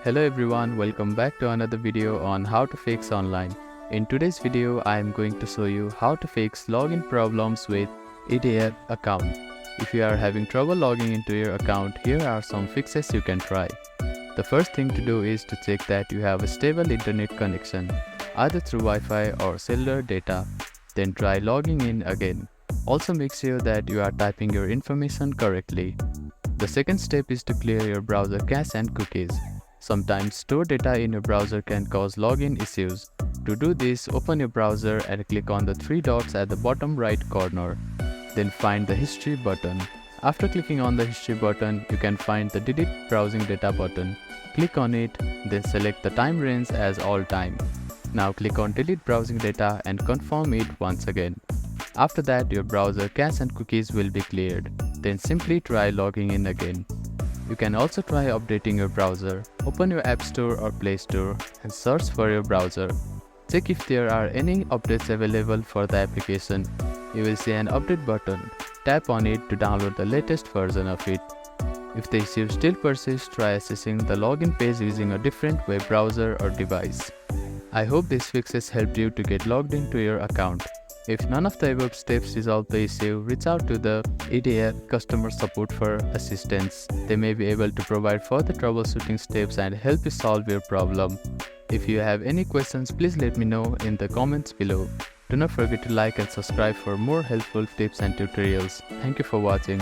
Hello everyone, welcome back to another video on how to fix online. In today's video, I am going to show you how to fix login problems with EDF account. If you are having trouble logging into your account, here are some fixes you can try. The first thing to do is to check that you have a stable internet connection, either through Wi-Fi or cellular data. Then try logging in again. Also make sure that you are typing your information correctly. The second step is to clear your browser cache and cookies. Sometimes stored data in your browser can cause login issues. To do this, open your browser and click on the three dots at the bottom right corner. Then find the History button. After clicking on the History button, you can find the Delete Browsing Data button. Click on it, then select the time range as all time. Now click on Delete Browsing Data and confirm it once again. After that, your browser cache and cookies will be cleared. Then simply try logging in again. You can also try updating your browser. Open your App Store or Play Store and search for your browser. Check if there are any updates available for the application. You will see an update button. Tap on it to download the latest version of it. If the issue still persists, try accessing the login page using a different web browser or device. I hope these fixes helped you to get logged into your account. If none of the above steps resolve the issue, reach out to the EDF customer support for assistance. They may be able to provide further troubleshooting steps and help you solve your problem. If you have any questions, please let me know in the comments below. Do not forget to like and subscribe for more helpful tips and tutorials. Thank you for watching.